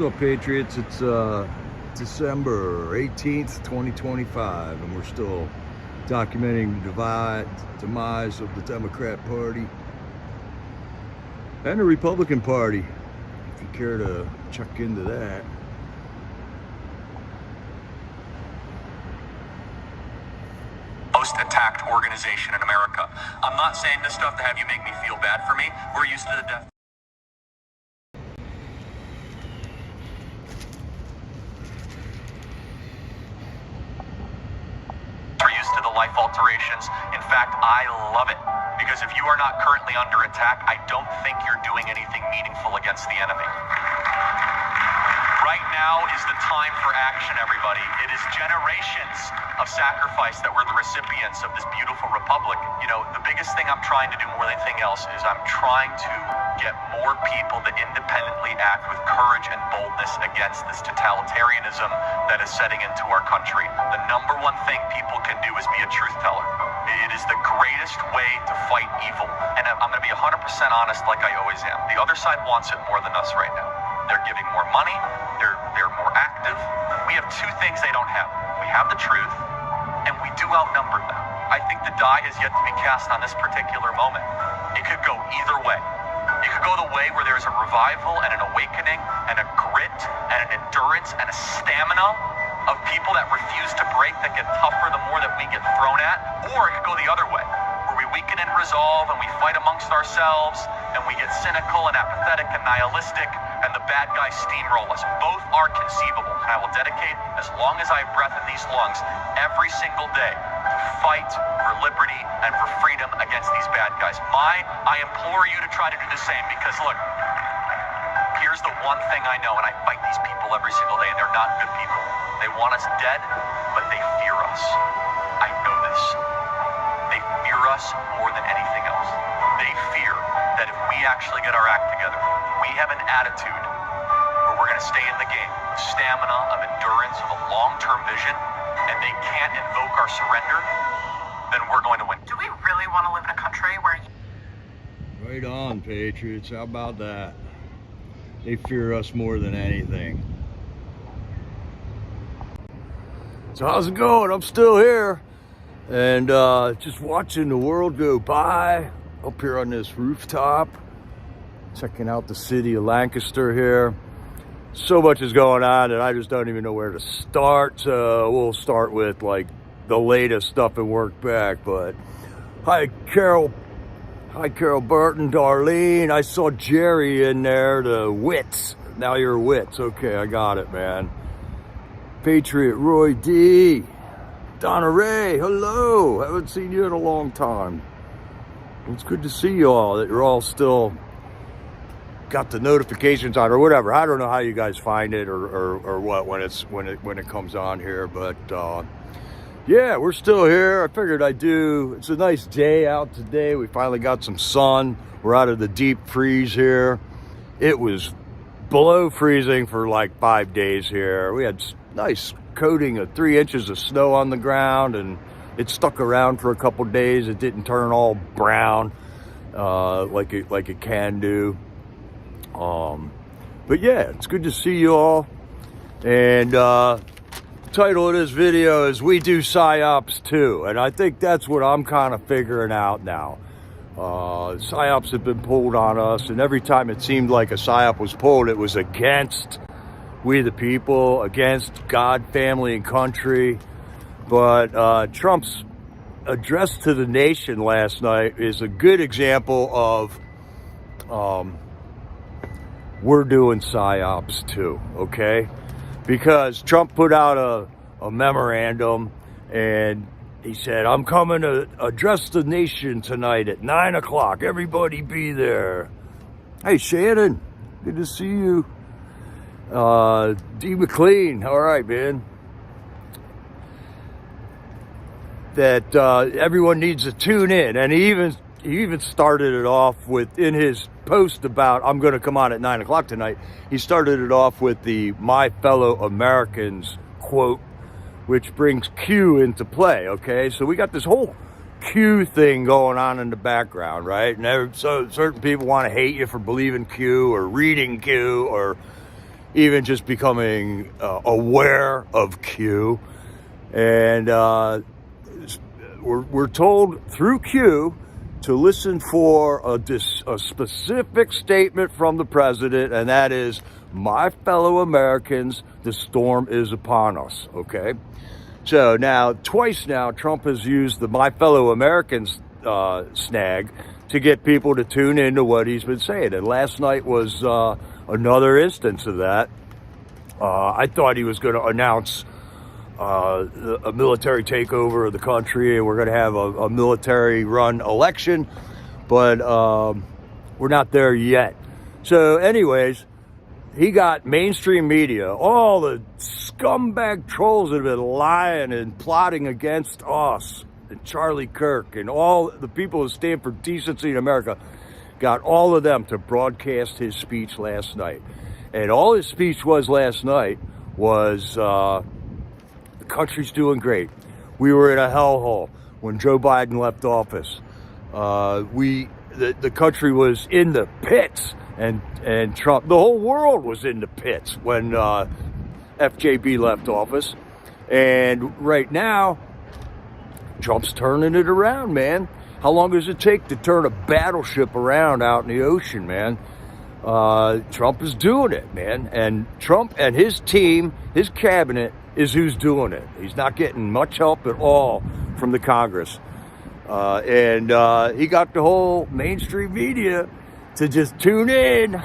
What's up, Patriots? It's December 18th, 2025, and we're still documenting the demise of the Democrat Party and the Republican Party, if you care to check into that. Most attacked organization in America. I'm not saying this stuff to have you make me feel bad for me. We're used to the death. We're used to the life alterations. In fact, I love it. Because if you are not currently under attack, I don't think you're doing anything meaningful against the enemy. Right now is the time for action, everybody. It is generations of sacrifice that we're the recipients of this beautiful republic. You know, the biggest thing I'm trying to do more than anything else is I'm trying to get more people to independently act with courage and boldness against this totalitarianism that is setting into our country. The number one thing people can do is be a truth teller. It is the greatest way to fight evil. And I'm going to be 100% honest like I always am. The other side wants it more than us right now. They're giving more money. They're more active. We have two things they don't have. We have the truth, and we do outnumber them. I think the die has yet to be cast on this particular moment. It could go either way. It could go the way where there's a revival and an awakening and a grit and an endurance and a stamina of people that refuse to break, that get tougher the more that we get thrown at. Or it could go the other way, where we weaken in resolve and we fight amongst ourselves and we get cynical and apathetic and nihilistic and the bad guys steamroll us. Both are conceivable, and I will dedicate, as long as I have breath in these lungs, every single day to fight for liberty and for freedom against these bad guys. I implore you to try to do the same, because look, here's the one thing I know, and I fight these people every single day, and they're not good people. They want us dead, but they fear us. I know this. They fear us more than anything else. They fear that if we actually get our act together, we have an attitude where we're going to stay in the game, of stamina, of endurance, of a long-term vision, and they can't invoke our surrender, then we're going to win. Do we really want to live in a country where... Right on, Patriots. How about that? They fear us more than anything. So how's it going? I'm still here, and just watching the world go by up here on this rooftop, checking out the city of Lancaster here. So much is going on that I just don't even know where to start. So we'll start with like the latest stuff and work back. But hi Carol Burton, Darlene. I saw Jerry in there, the Wits. Now you're Wits. Okay, I got it, man. Patriot Roy D. Donna Ray, hello. Haven't seen you in a long time. It's good to see you all, that you're all still got the notifications on or whatever. I don't know how you guys find it or what when it comes on here, but yeah, we're still here. I figured I'd do, it's a nice day out today. We finally got some sun. We're out of the deep freeze here. It was below freezing for like 5 days here. We had nice coating of 3 inches of snow on the ground, and it stuck around for a couple days. It didn't turn all brown like it can do. But yeah, it's good to see you all. And the title of this video is "We Do Psyops Too," and I think that's what I'm kind of figuring out now. Psyops have been pulled on us, and every time it seemed like a psyop was pulled, it was against we the people, against God, family, and country. But Trump's address to the nation last night is a good example of we're doing psyops too, okay? Because Trump put out a memorandum, and he said, I'm coming to address the nation tonight at 9 o'clock. Everybody be there. Hey, Shannon, good to see you. D. McLean, all right, man. That everyone needs to tune in. And he even started it off with, in his post about I'm going to come on at 9 o'clock tonight, he started it off with the "My Fellow Americans" quote, which brings Q into play, okay? So we got this whole Q thing going on in the background, right? And so certain people want to hate you for believing Q or reading Q or even just becoming aware of Q. And we're told through Q to listen for a specific statement from the president, and that is, my fellow Americans, the storm is upon us, okay? So now, twice now, Trump has used the my fellow Americans snag to get people to tune into what he's been saying. And last night was another instance of that. I thought he was going to announce a military takeover of the country, and we're going to have a military-run election, but we're not there yet. So anyways, he got mainstream media, all the scumbag trolls that have been lying and plotting against us, and Charlie Kirk, and all the people who stand for decency in America, got all of them to broadcast his speech last night. And all his speech was last night was, the country's doing great. We were in a hellhole when Joe Biden left office. The country was in the pits, and Trump, the whole world was in the pits when FJB left office. And right now, Trump's turning it around, man. How long does it take to turn a battleship around out in the ocean, man? Trump is doing it, man. And Trump and his team, his cabinet, is who's doing it. He's not getting much help at all from the Congress. And he got the whole mainstream media to just tune in.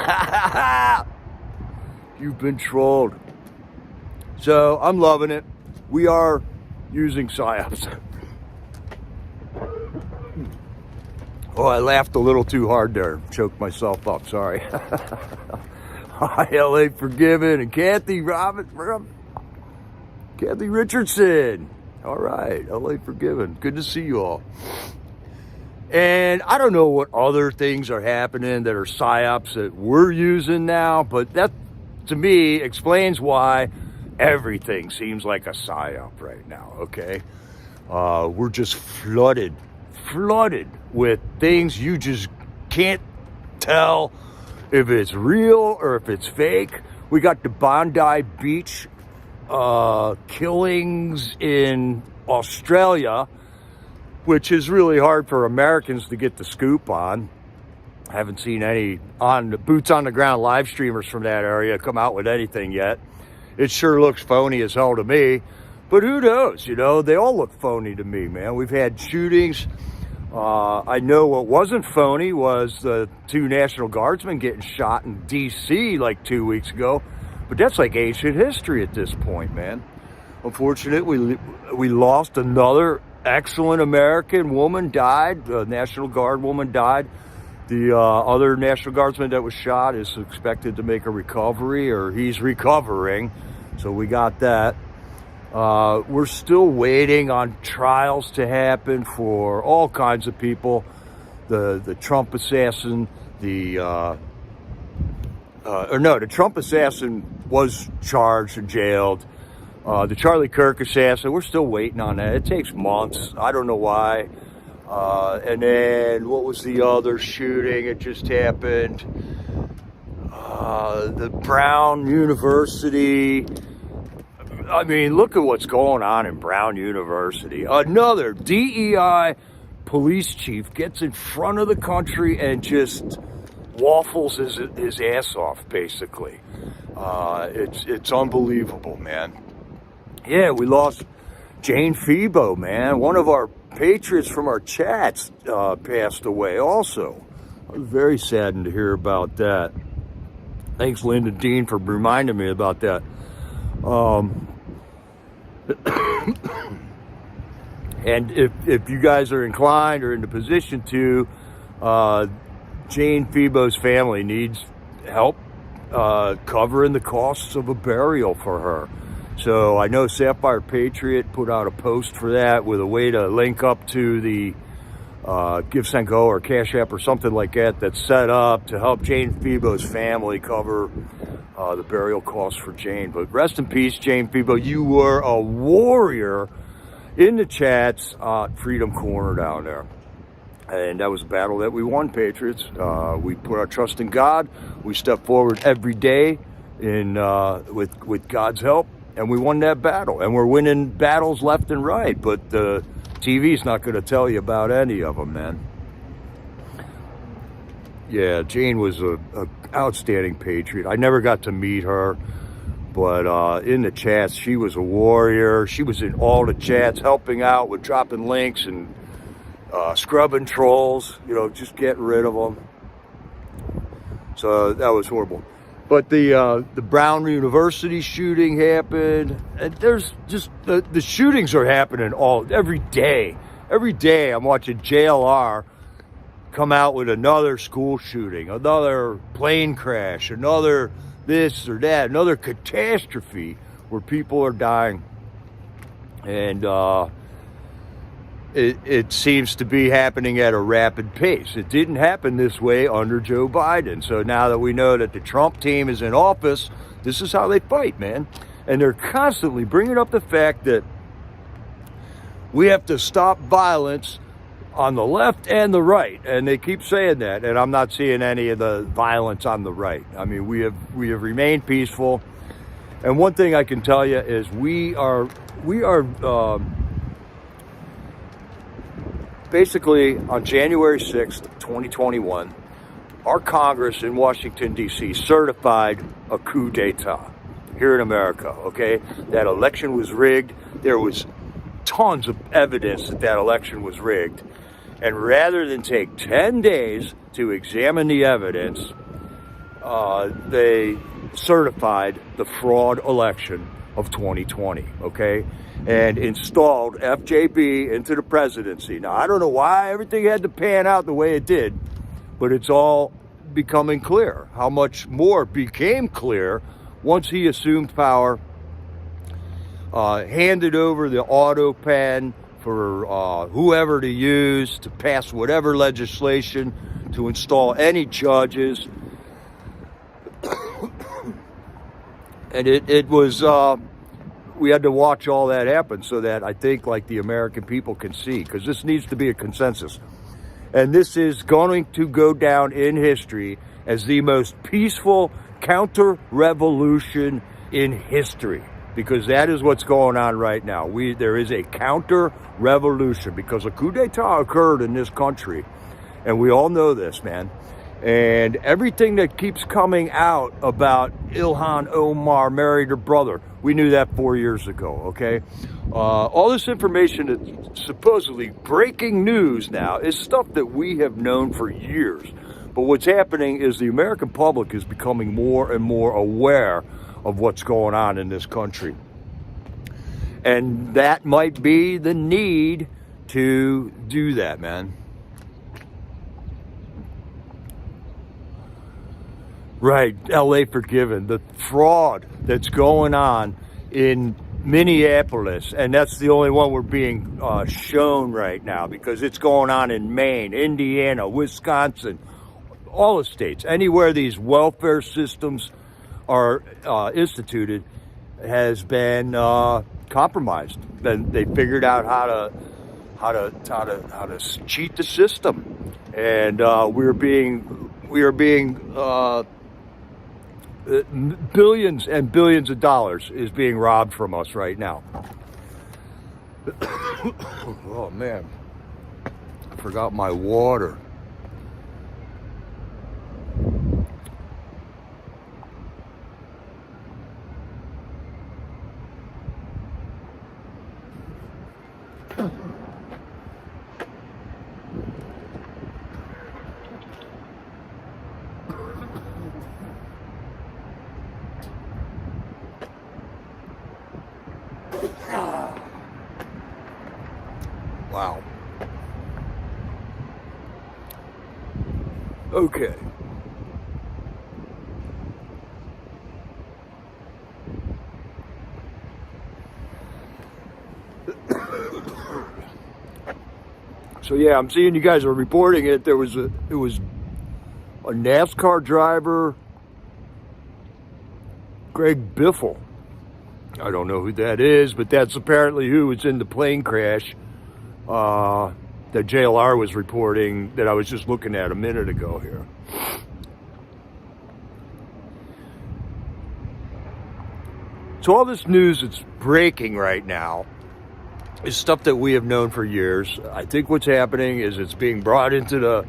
You've been trolled. So I'm loving it. We are using Psyops. Oh, I laughed a little too hard there. Choked myself up, sorry. Hi, LA Forgiven, and Kathy Richardson. All right, LA Forgiven. Good to see you all. And I don't know what other things are happening that are psyops that we're using now, but that, to me, explains why everything seems like a psyop right now, okay? We're just flooded with things you just can't tell if it's real or if it's fake. We got the Bondi Beach killings in Australia, which is really hard for Americans to get the scoop on. I haven't seen any boots on the ground live streamers from that area come out with anything yet. It sure looks phony as hell to me, but who knows? You know, they all look phony to me, man. We've had shootings. I know what wasn't phony was the 2 National Guardsmen getting shot in D.C. like 2 weeks ago. But that's like ancient history at this point, man. Unfortunately, we lost another excellent American woman, died. A National Guard woman died. The other National Guardsman that was shot is expected to make a recovery, or he's recovering. So we got that. We're still waiting on trials to happen for all kinds of people. The Trump assassin, the Trump assassin was charged and jailed. The Charlie Kirk assassin, we're still waiting on that. It takes months. I don't know why. And then what was the other shooting? It just happened. The Brown University. I mean, look at what's going on in Brown University. Another DEI police chief gets in front of the country and just waffles his ass off, basically. It's unbelievable, man. Yeah, we lost Jane Febo, man. One of our patriots from our chats passed away also. I was very saddened to hear about that. Thanks, Linda Dean, for reminding me about that. And if you guys are inclined or in the position to, Jane Febo's family needs help covering the costs of a burial for her. So I know Sapphire Patriot put out a post for that with a way to link up to the Give, Send, Go or Cash App or something like that that's set up to help Jane Febo's family cover the burial costs for Jane. But rest in peace, Jane Febo. You were a warrior in the chats at Freedom Corner down there. And that was a battle that we won, Patriots. We put our trust in God. We step forward every day with God's help, and we won that battle. And we're winning battles left and right, but the TV's not going to tell you about any of them, man. Yeah, Jane was a outstanding patriot. I never got to meet her, but in the chats, she was a warrior. She was in all the chats, helping out with dropping links and scrubbing trolls, just getting rid of them. So that was horrible. But the Brown University shooting happened, and there's just the shootings are happening every day. Every day I'm watching JLR come out with another school shooting, another plane crash, another this or that, another catastrophe where people are dying. And it seems to be happening at a rapid pace. It didn't happen this way under Joe Biden. So now that we know that the Trump team is in office, this is how they fight, man. And they're constantly bringing up the fact that we have to stop violence on the left and the right, and they keep saying that, and I'm not seeing any of the violence on the right. I mean, we have remained peaceful, and one thing I can tell you is we are basically on January 6th, 2021, our Congress in Washington, D.C. certified a coup d'etat here in America, okay? That election was rigged. There was tons of evidence that election was rigged. And rather than take 10 days to examine the evidence, they certified the fraud election of 2020, okay? And installed FJB into the presidency. Now, I don't know why everything had to pan out the way it did, but it's all becoming clear. How much more became clear once he assumed power, handed over the auto pen for whoever to use to pass whatever legislation, to install any judges. And it was, we had to watch all that happen so that I think like the American people can see, because this needs to be a consensus. And this is going to go down in history as the most peaceful counter-revolution in history. Because that is what's going on right now. There is a counter-revolution because a coup d'etat occurred in this country. And we all know this, man. And everything that keeps coming out about Ilhan Omar married her brother, we knew that 4 years ago, okay? All this information that's supposedly breaking news now is stuff that we have known for years. But what's happening is the American public is becoming more and more aware of what's going on in this country. And that might be the need to do that, man. Right, LA forgiven. The fraud that's going on in Minneapolis, and that's the only one we're being shown right now, because it's going on in Maine, Indiana, Wisconsin, all the states. Anywhere these welfare systems are instituted has been compromised. Then they figured out how to cheat the system, and we are being billions and billions of dollars is being robbed from us right now. Oh man, I forgot my water. Wow. Okay. So yeah, I'm seeing you guys are reporting it. It was a NASCAR driver, Greg Biffle. I don't know who that is, but that's apparently who was in the plane crash that JLR was reporting that I was just looking at a minute ago here. So all this news that's breaking right now is stuff that we have known for years. I think what's happening is it's being brought into the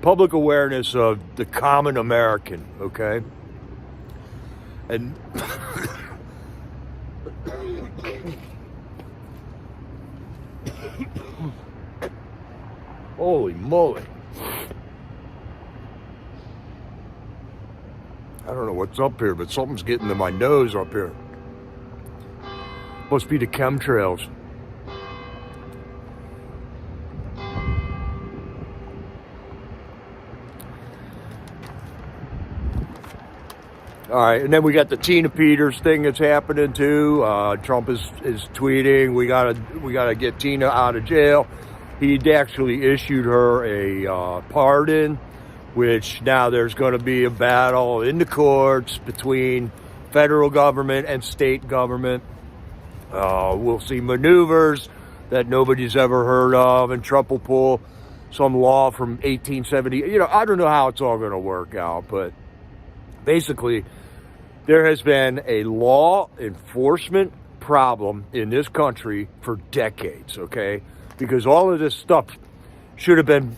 public awareness of the common American, okay? And holy moly. I don't know what's up here, but something's getting to my nose up here. Must be the chemtrails. All right, and then we got the Tina Peters thing that's happening too. Trump is tweeting, we gotta get Tina out of jail. He actually issued her a pardon, which now there's going to be a battle in the courts between federal government and state government. We'll see maneuvers that nobody's ever heard of, and Trump will pull some law from 1870. You know, I don't know how it's all going to work out, but basically, there has been a law enforcement problem in this country for decades, okay? Because all of this stuff should have been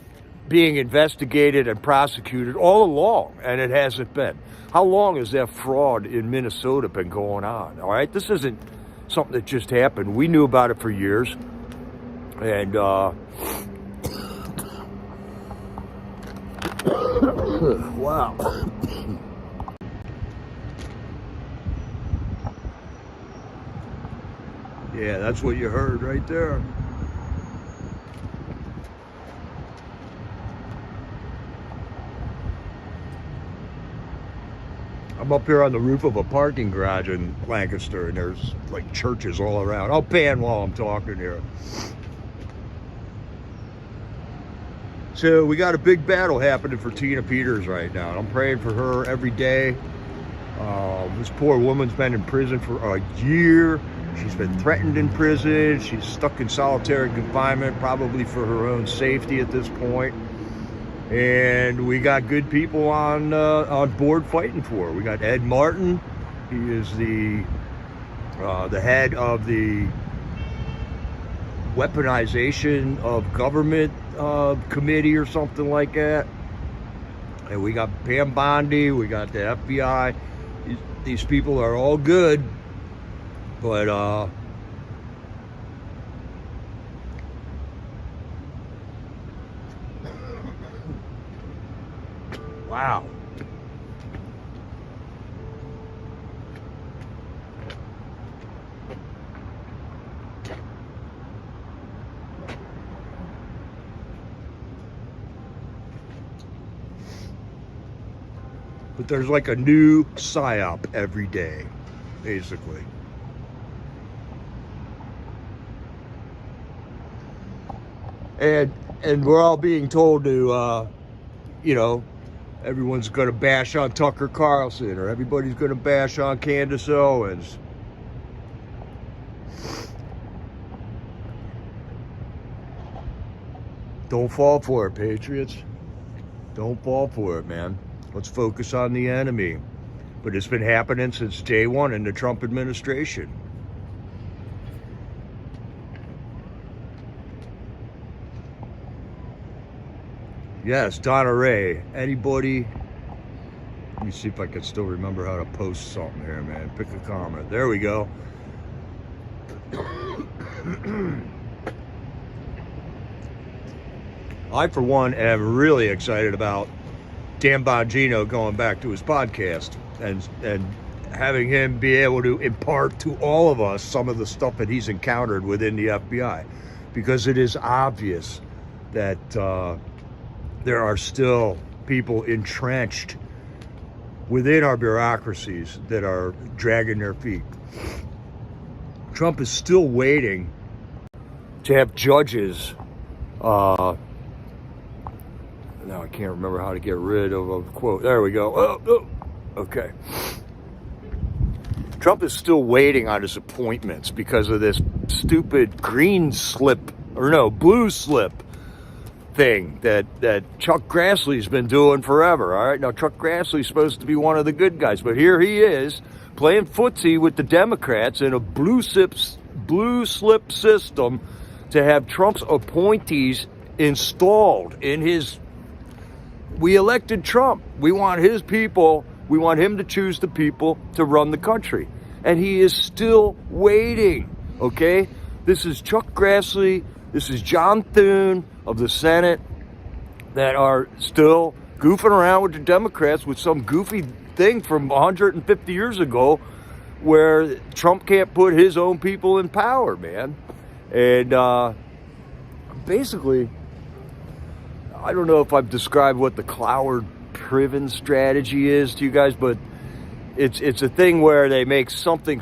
being investigated and prosecuted all along, and it hasn't been. How long has that fraud in Minnesota been going on, all right? This isn't something that just happened. We knew about it for years, and wow. Yeah, that's what you heard right there. I'm up here on the roof of a parking garage in Lancaster, and there's like churches all around. I'll pan while I'm talking here. So we got a big battle happening for Tina Peters right now. I'm praying for her every day. This poor woman's been in prison for a year. She's been threatened in prison. She's stuck in solitary confinement, probably for her own safety at this point. And we got good people on board fighting for her. We got Ed Martin. He is the head of the weaponization of government committee or something like that. And we got Pam Bondi. We got the FBI. These people are all good. But, wow. But there's like a new psyop every day, basically. And we're all being told to, you know, everyone's going to bash on Tucker Carlson, or everybody's going to bash on Candace Owens. Don't fall for it, Patriots. Don't fall for it, man. Let's focus on the enemy. But it's been happening since day one in the Trump administration. Yes, Donna Ray. Anybody? Let me see if I can still remember how to post something here, man. Pick a comment. There we go. I, for one, am really excited about Dan Bongino going back to his podcast and having him be able to impart to all of us some of the stuff that he's encountered within the FBI, because it is obvious that there are still people entrenched within our bureaucracies that are dragging their feet. Trump is still waiting to have judges. Now I can't remember how to get rid of a quote. There we go. Oh, okay. Trump is still waiting on his appointments because of this stupid blue slip thing that Chuck Grassley's been doing forever. All right, now Chuck Grassley's supposed to be one of the good guys, but here he is playing footsie with the Democrats in a blue slip system to have Trump's appointees installed in his. We elected Trump. We want his people. We want him to choose the people to run the country, and he is still waiting. Okay, this is Chuck Grassley. This is John Thune of the Senate that are still goofing around with the Democrats with some goofy thing from 150 years ago where Trump can't put his own people in power, man. And basically, I don't know if I've described what the Cloward-Priven strategy is to you guys, but it's a thing where they make something,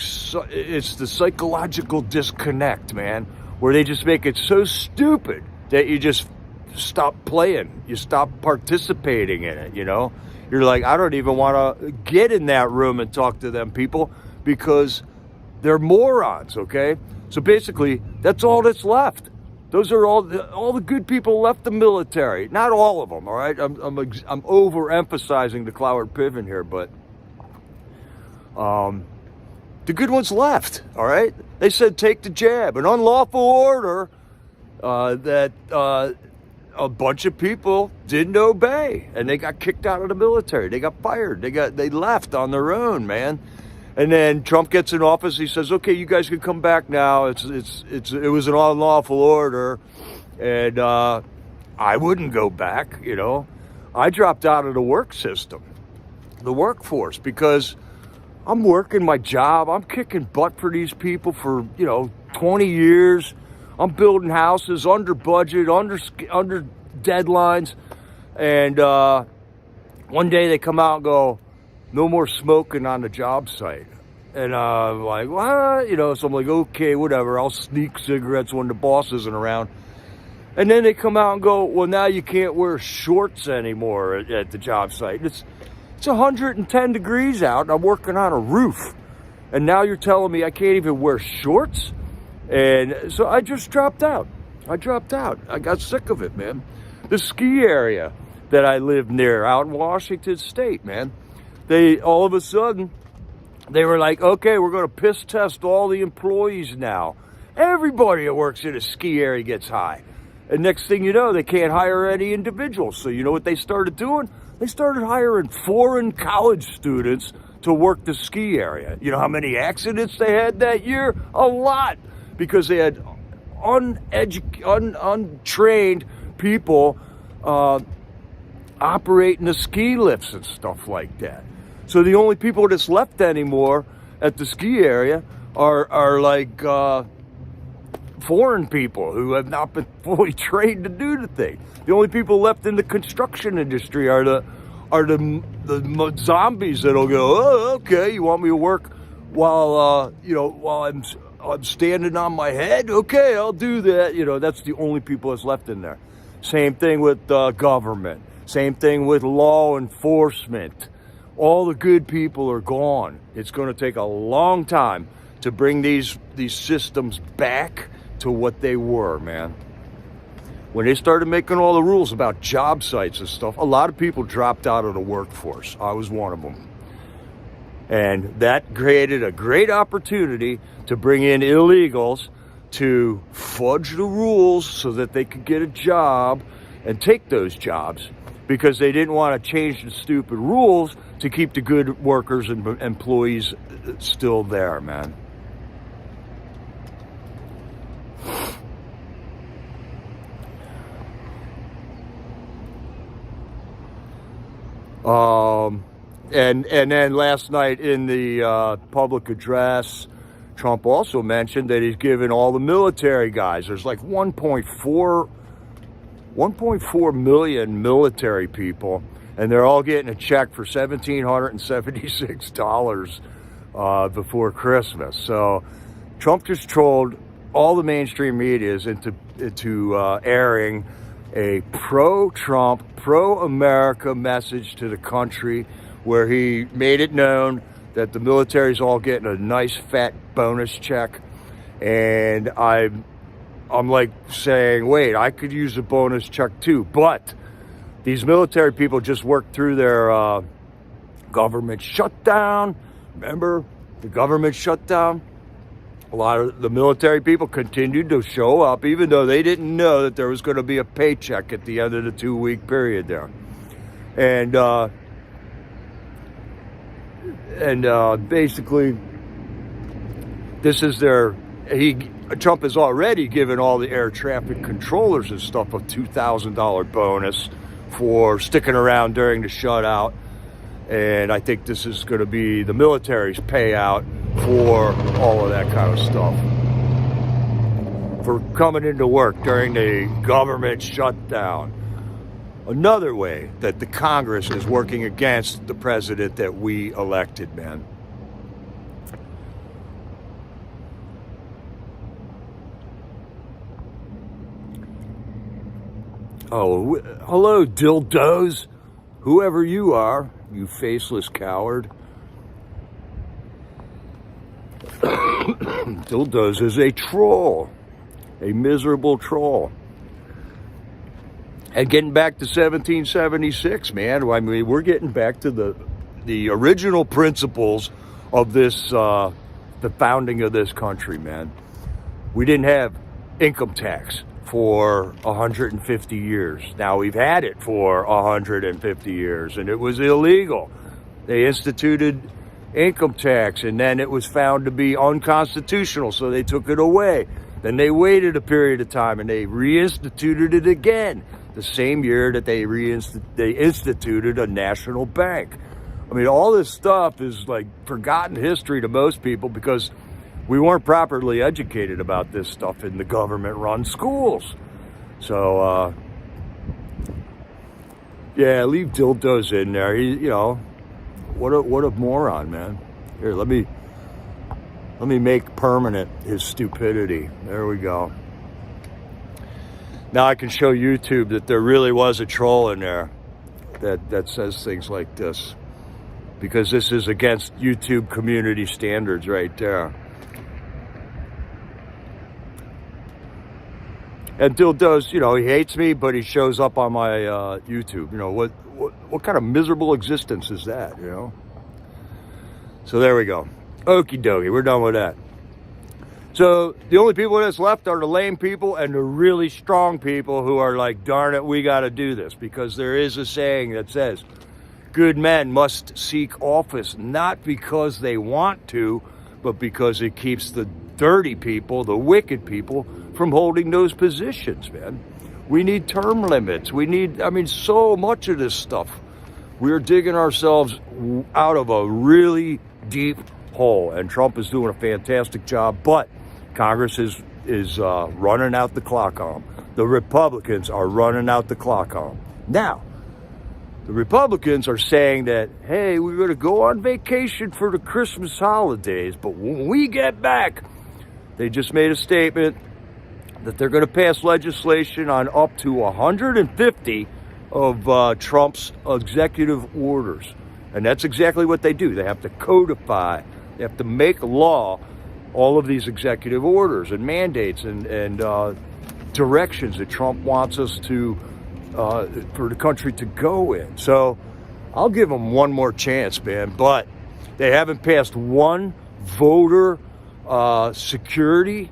it's the psychological disconnect, man, where they just make it so stupid that you just stop playing. You stop participating in it, you know? You're like, I don't even want to get in that room and talk to them people because they're morons, okay? So basically, that's all that's left. Those are all the good people left the military. Not all of them, all right? I'm overemphasizing the Cloward-Piven here, but the good ones left, all right? They said take the jab. An unlawful order that a bunch of people didn't obey, and they got kicked out of the military. They got fired. They left on their own, man. And then Trump gets in office. He says, "Okay, you guys can come back now. It was an unlawful order," and I wouldn't go back. You know, I dropped out of the work system, the workforce, because I'm working my job. I'm kicking butt for these people for 20 years. I'm building houses under budget, under deadlines, and one day they come out and go, "No more smoking on the job site." And I'm like, what? So I'm like, okay, whatever. I'll sneak cigarettes when the boss isn't around. And then they come out and go, well, now you can't wear shorts anymore at the job site. It's 110 degrees out, and I'm working on a roof. And now you're telling me I can't even wear shorts? And so I just dropped out. I got sick of it, man. The ski area that I live near out in Washington State, man. They all of a sudden, they were like, okay, we're going to piss test all the employees now. Everybody that works in a ski area gets high. And next thing you know, they can't hire any individuals. So you know what they started doing? They started hiring foreign college students to work the ski area. You know how many accidents they had that year? A lot. Because they had untrained people operating the ski lifts and stuff like that. So the only people that's left anymore at the ski area are like foreign people who have not been fully trained to do the thing. The only people left in the construction industry are the zombies that'll go, oh, okay, you want me to work while I'm standing on my head? Okay, I'll do that. That's the only people that's left in there. Same thing with government. Same thing with law enforcement. All the good people are gone. It's going to take a long time to bring these systems back to what they were, man. When they started making all the rules about job sites and stuff, a lot of people dropped out of the workforce. I was one of them. And that created a great opportunity to bring in illegals to fudge the rules so that they could get a job and take those jobs, because they didn't want to change the stupid rules to keep the good workers and employees still there, man. And then last night in the public address, Trump also mentioned that he's given all the military guys, there's like 1.4 million military people, and they're all getting a check for $1,776 before Christmas. So Trump just trolled all the mainstream medias into airing a pro-Trump, pro-America message to the country, where he made it known that the military's all getting a nice fat bonus check. And I'm I'm like saying, wait, I could use a bonus check too. But these military people just worked through their government shutdown. Remember the government shutdown? A lot of the military people continued to show up, even though they didn't know that there was going to be a paycheck at the end of the 2-week period there. And basically, this is Trump has already given all the air traffic controllers and stuff a $2,000 bonus for sticking around during the shutout. And I think this is going to be the military's payout for all of that kind of stuff. For coming into work during the government shutdown. Another way that the Congress is working against the president that we elected, man. Oh, hello, dildos. Whoever you are, you faceless coward. Dildos is a troll. A miserable troll. And getting back to 1776, man, I mean, we're getting back to the original principles of this, the founding of this country, man. We didn't have income tax for 150 years. Now we've had it for 150 years, and it was illegal. They instituted income tax, and then it was found to be unconstitutional, so they took it away. Then they waited a period of time, and they reinstituted it again the same year that they instituted a national bank. I mean, all this stuff is like forgotten history to most people because we weren't properly educated about this stuff in the government-run schools. So, yeah, leave dildos in there. What a moron, man. Here, let me make permanent his stupidity. There we go. Now I can show YouTube that there really was a troll in there that says things like this, because this is against YouTube community standards right there. And dildos, he hates me, but he shows up on my YouTube. What kind of miserable existence is that, So there we go. Okie dokie, we're done with that. So the only people that's left are the lame people and the really strong people who are like, darn it, we got to do this. Because there is a saying that says, good men must seek office, not because they want to, but because it keeps the dirty people, the wicked people, from holding those positions, man. We need term limits. We need, so much of this stuff. We're digging ourselves out of a really deep hole, and Trump is doing a fantastic job, but Congress is running out the clock on them. The Republicans are running out the clock on them. Now, the Republicans are saying that, hey, we're going to go on vacation for the Christmas holidays, but when we get back, they just made a statement that they're going to pass legislation on up to 150 of Trump's executive orders. And that's exactly what they do. They have to codify, they have to make law all of these executive orders and mandates and directions that Trump wants us to, for the country to go in. So I'll give them one more chance, man. But they haven't passed one voter security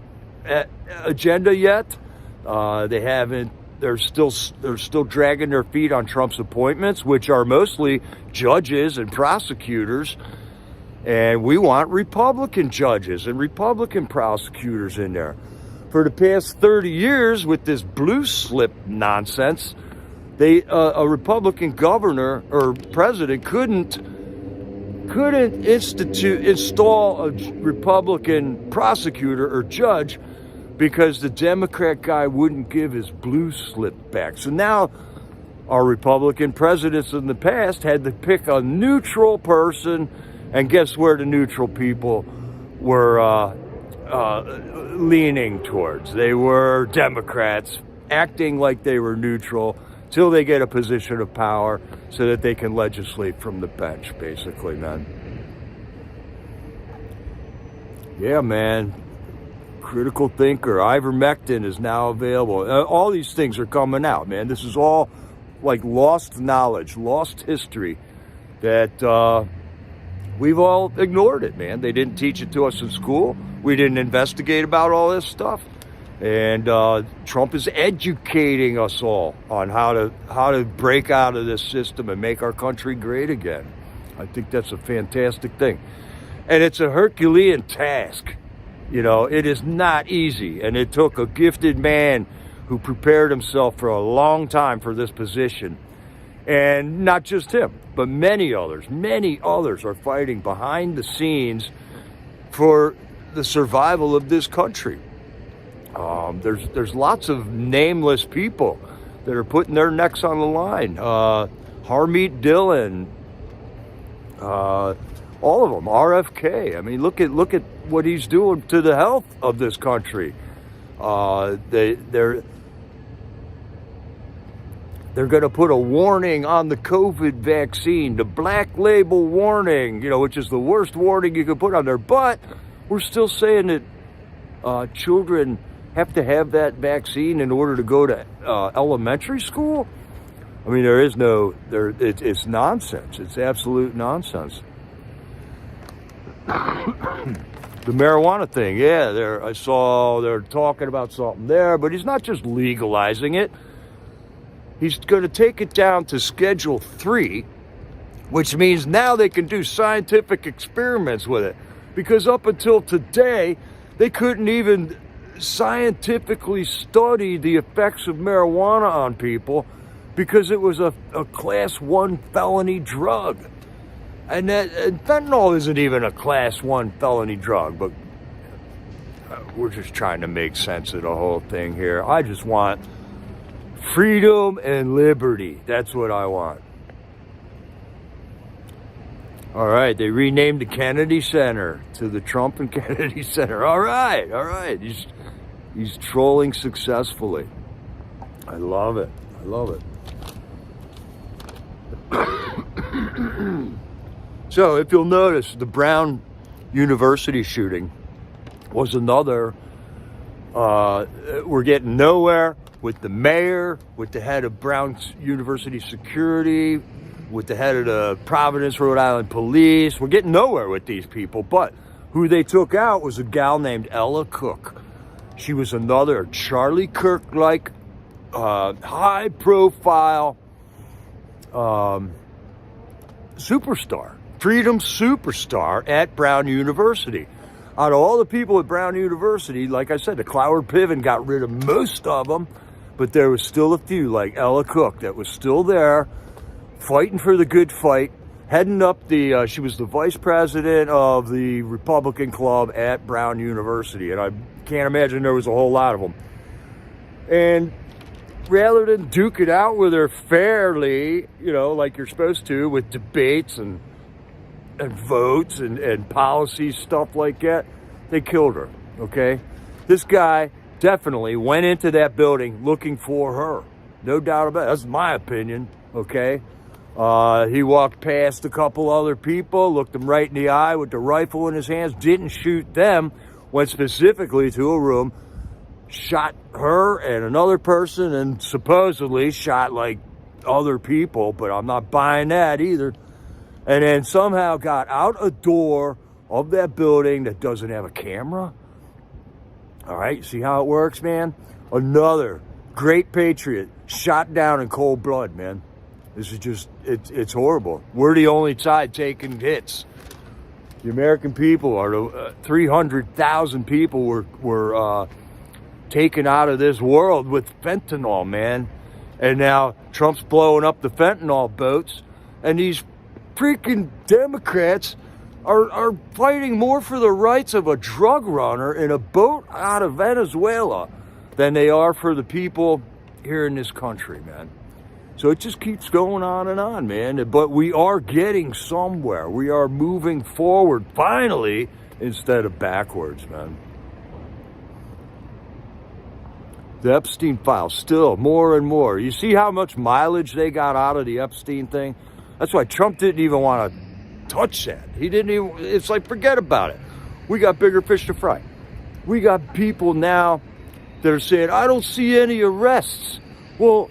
agenda yet. They haven't. They're still dragging their feet on Trump's appointments, which are mostly judges and prosecutors. And we want Republican judges and Republican prosecutors in there. For the past 30 years, with this blue slip nonsense, a Republican governor or president couldn't install a Republican prosecutor or judge because the Democrat guy wouldn't give his blue slip back. So now our Republican presidents in the past had to pick a neutral person, and guess where the neutral people were leaning towards? They were Democrats, acting like they were neutral till they get a position of power so that they can legislate from the bench, basically, man. Yeah, man. critical thinker. Ivermectin is now available. All these things are coming out, man. This is all like lost knowledge, lost history that we've all ignored it, man. They didn't teach it to us in school. We didn't investigate about all this stuff. And Trump is educating us all on how to break out of this system and make our country great again. I think that's a fantastic thing. And it's a Herculean task. You know, it is not easy. And it took a gifted man who prepared himself for a long time for this position. And not just him, but many others are fighting behind the scenes for the survival of this country. There's lots of nameless people that are putting their necks on the line. Harmeet Dillon, all of them, RFK. I mean, look at what he's doing to the health of this country. They're going to put a warning on the COVID vaccine, the black label warning, you know, which is the worst warning you could put on there. But we're still saying that children have to have that vaccine in order to go to elementary school. I mean, it's nonsense. It's absolute nonsense. The marijuana thing, yeah, I saw they're talking about something there, but he's not just legalizing it. He's going to take it down to Schedule 3, which means now they can do scientific experiments with it. Because up until today, they couldn't even scientifically study the effects of marijuana on people because it was a Class 1 felony drug. And fentanyl isn't even a Class 1 felony drug, but we're just trying to make sense of the whole thing here. I just want freedom and liberty. That's what I want. All right, they renamed the Kennedy Center to the Trump and Kennedy Center. All right. He's trolling successfully. I love it. So, if you'll notice, the Brown University shooting was another, we're getting nowhere with the mayor, with the head of Brown University security, with the head of the Providence, Rhode Island police. We're getting nowhere with these people, but who they took out was a gal named Ella Cook. She was another Charlie Kirk-like, high-profile superstar. Freedom superstar at Brown University. Out of all the people at Brown University, like I said, the Cloward Piven got rid of most of them, but there was still a few, like Ella Cook, that was still there, fighting for the good fight, heading up she was the vice president of the Republican Club at Brown University, and I can't imagine there was a whole lot of them. And rather than duke it out with her fairly, you know, like you're supposed to, with debates and votes and policy stuff like that, they killed her, okay? This guy definitely went into that building looking for her. No doubt about it. That's my opinion, okay? He walked past a couple other people, looked them right in the eye with the rifle in his hands, didn't shoot them, went specifically to a room, shot her and another person, and supposedly shot like other people, but I'm not buying that either. And then somehow got out a door of that building that doesn't have a camera. All right, see how it works, man? Another great patriot shot down in cold blood, man. This is just, it's horrible. We're the only side taking hits. The American people are 300,000 people were taken out of this world with fentanyl, man. And now Trump's blowing up the fentanyl boats, and these freaking Democrats are fighting more for the rights of a drug runner in a boat out of Venezuela than they are for the people here in this country, man. So it just keeps going on, man. But we are getting somewhere. We are moving forward, finally, instead of backwards, man. The Epstein files, still more and more. You see how much mileage they got out of the Epstein thing? That's why Trump didn't even want to touch that. He didn't even, it's like, forget about it. We got bigger fish to fry. We got people now that are saying, I don't see any arrests. Well,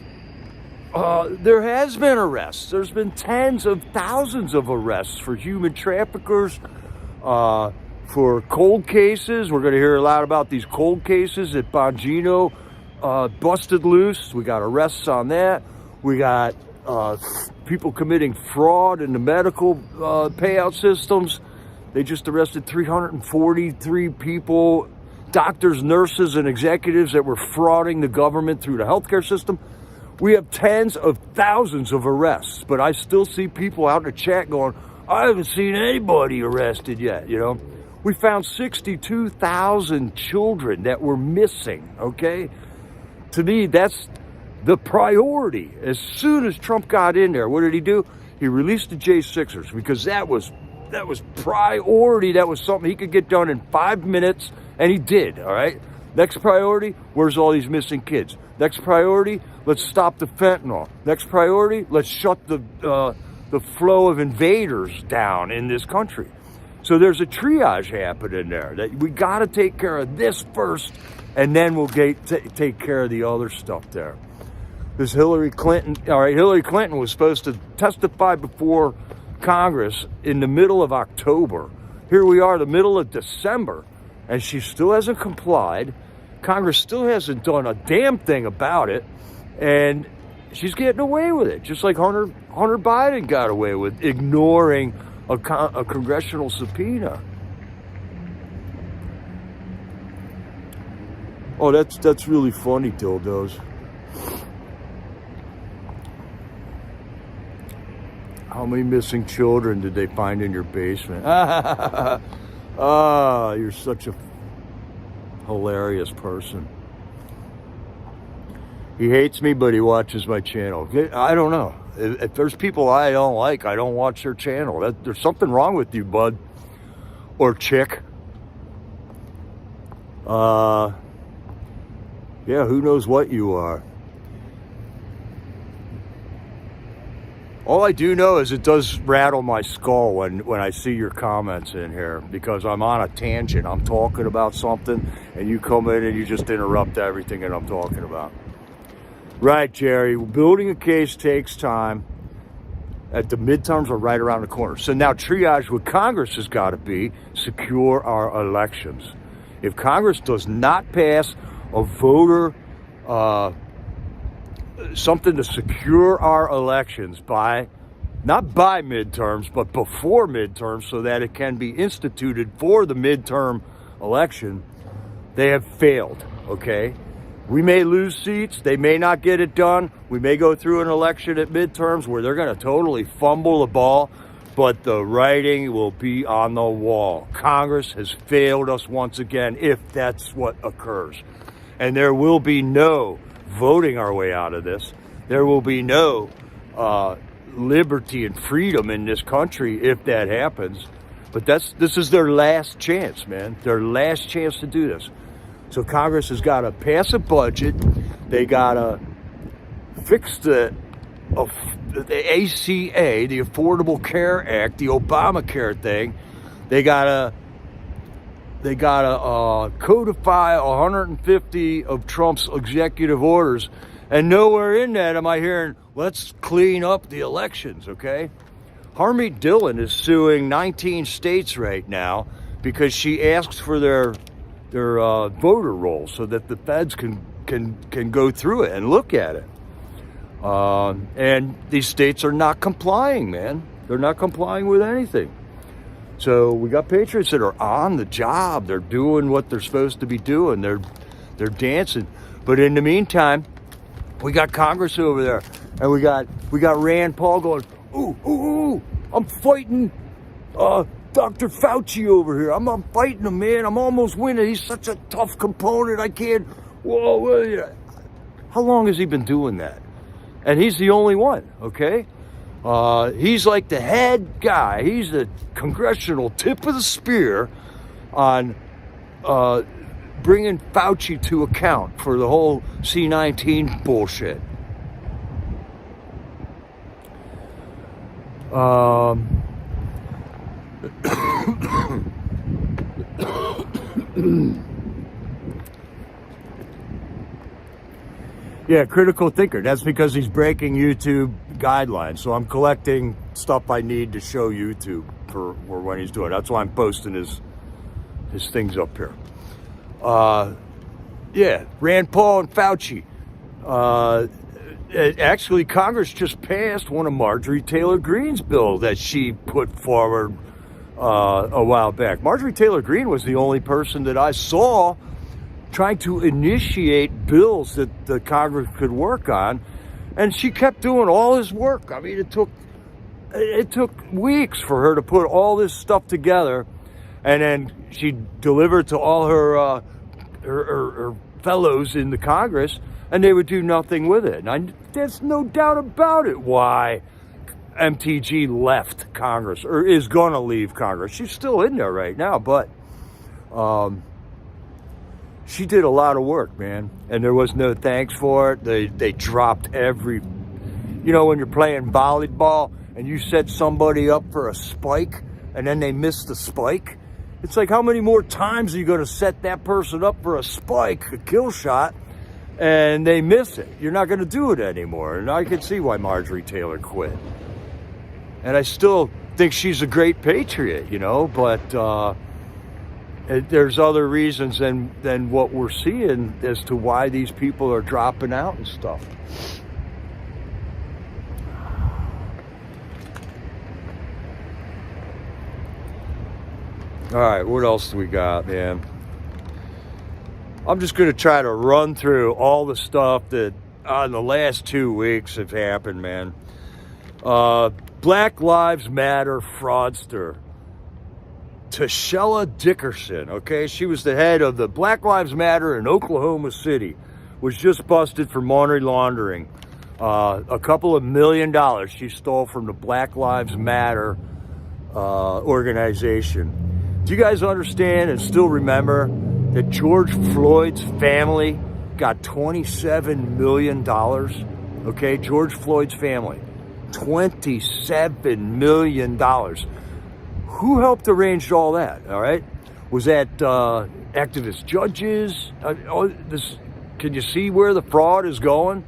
there has been arrests. There's been tens of thousands of arrests for human traffickers, for cold cases. We're going to hear a lot about these cold cases that Bongino busted loose. We got arrests on that. We got people committing fraud in the medical payout systems. They just arrested 343 people, doctors, nurses, and executives that were frauding the government through the healthcare system. We have tens of thousands of arrests, but I still see people out in the chat going, I haven't seen anybody arrested yet, you know. We found 62,000 children that were missing, okay? To me, that's the priority. As soon as Trump got in there, what did he do? He released the J6ers because that was priority. That was something he could get done in 5 minutes, and he did, all right? Next priority, where's all these missing kids? Next priority, let's stop the fentanyl. Next priority, let's shut the flow of invaders down in this country. So there's a triage happening there that we got to take care of this first, and then we'll take care of the other stuff there. This Hillary Clinton, all right, Hillary Clinton was supposed to testify before Congress in the middle of October. Here we are, the middle of December, and she still hasn't complied. Congress still hasn't done a damn thing about it, and she's getting away with it, just like Hunter Biden got away with ignoring a congressional subpoena. Oh, that's really funny, dildos. How many missing children did they find in your basement? You're such a hilarious person. He hates me, but he watches my channel. I don't know. If there's people I don't like, I don't watch their channel. There's something wrong with you, bud. Or chick. Yeah, who knows what you are. All I do know is it does rattle my skull when I see your comments in here, because I'm on a tangent. I'm talking about something, and you come in and you just interrupt everything that I'm talking about. Right, Jerry. Building a case takes time. The midterms are right around the corner. So now triage with Congress has got to be secure our elections. If Congress does not pass a voter something to secure our elections not by midterms, but before midterms, so that it can be instituted for the midterm election, they have failed, okay? We may lose seats. They may not get it done. We may go through an election at midterms where they're going to totally fumble the ball, but the writing will be on the wall. Congress has failed us once again if that's what occurs. And there will be no voting our way out of this. There will be no liberty and freedom in this country if that happens. But this is their last chance, man. Their last chance to do this. So Congress has got to pass a budget. They got to fix the ACA, the Affordable Care Act, the Obamacare thing. They got to codify 150 of Trump's executive orders. And nowhere in that am I hearing, let's clean up the elections, okay? Harmeet Dillon is suing 19 states right now because she asks for their voter rolls so that the feds can go through it and look at it. And these states are not complying, man. They're not complying with anything. So we got patriots that are on the job. They're doing what they're supposed to be doing. They're dancing. But in the meantime, we got Congress over there, and we got Rand Paul going, ooh, I'm fighting Dr. Fauci over here. I'm fighting him, man. I'm almost winning. He's such a tough component. I can't. Whoa. How long has he been doing that? And he's the only one, okay? He's like the head guy. He's the congressional tip of the spear on bringing Fauci to account for the whole C-19 bullshit. Yeah, critical thinker. That's because he's breaking YouTube guidelines. So I'm collecting stuff I need to show YouTube for when he's doing it. That's why I'm posting his things up here. Yeah, Rand Paul and Fauci. Actually, Congress just passed one of Marjorie Taylor Greene's bill that she put forward a while back. Marjorie Taylor Greene was the only person that I saw trying to initiate bills that the Congress could work on, and she kept doing all this work. I mean, it took weeks for her to put all this stuff together, and then she delivered to all her fellows in the Congress, and they would do nothing with it. And there's no doubt about it why MTG left Congress, or is going to leave Congress. She's still in there right now, but she did a lot of work, man, and there was no thanks for it. They dropped every, when you're playing volleyball and you set somebody up for a spike and then they miss the spike. It's like, how many more times are you going to set that person up for a spike, a kill shot, and they miss it? You're not going to do it anymore. And I can see why Marjorie Taylor quit. And I still think she's a great patriot, but there's other reasons than what we're seeing as to why these people are dropping out and stuff. All right, what else do we got, man? I'm just going to try to run through all the stuff that in the last 2 weeks have happened, man. Black Lives Matter fraudster Tashella Dickerson, okay? She was the head of the Black Lives Matter in Oklahoma City, was just busted for money laundering. A couple of $1 million she stole from the Black Lives Matter organization. Do you guys understand and still remember that George Floyd's family got $27 million? Okay, George Floyd's family, $27 million. Who helped arrange all that, all right? Was that activist judges? Can you see where the fraud is going?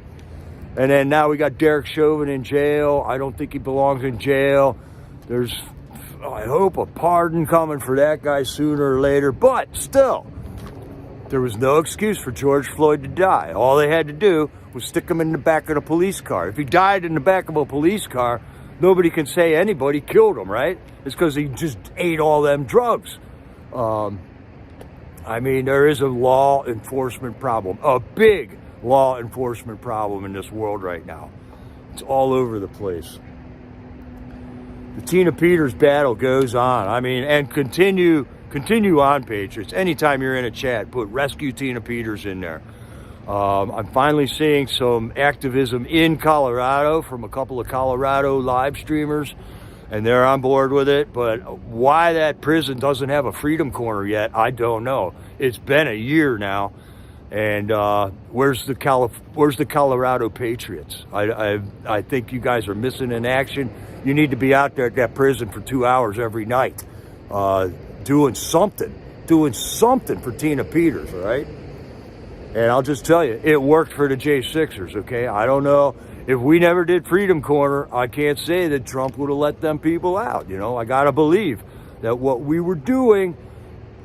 And then now we got Derek Chauvin in jail. I don't think he belongs in jail. There's, I hope, a pardon coming for that guy sooner or later. But still, there was no excuse for George Floyd to die. All they had to do was stick him in the back of a police car. If he died in the back of a police car, nobody can say anybody killed him, right? It's because he just ate all them drugs. I mean, there is a law enforcement problem, a big law enforcement problem in this world right now. It's all over the place. The Tina Peters battle goes on. I mean, and continue on, Patriots. Anytime you're in a chat, put Rescue Tina Peters in there. I'm finally seeing some activism in Colorado from a couple of Colorado live streamers, and they're on board with it. But why that prison doesn't have a freedom corner yet, I don't know. It's been a year now, and where's the Colorado Patriots? I think you guys are missing in action. You need to be out there at that prison for 2 hours every night, doing something for Tina Peters, all right? And I'll just tell you, it worked for the J6ers, okay? I don't know. If we never did Freedom Corner, I can't say that Trump would have let them people out, I got to believe that what we were doing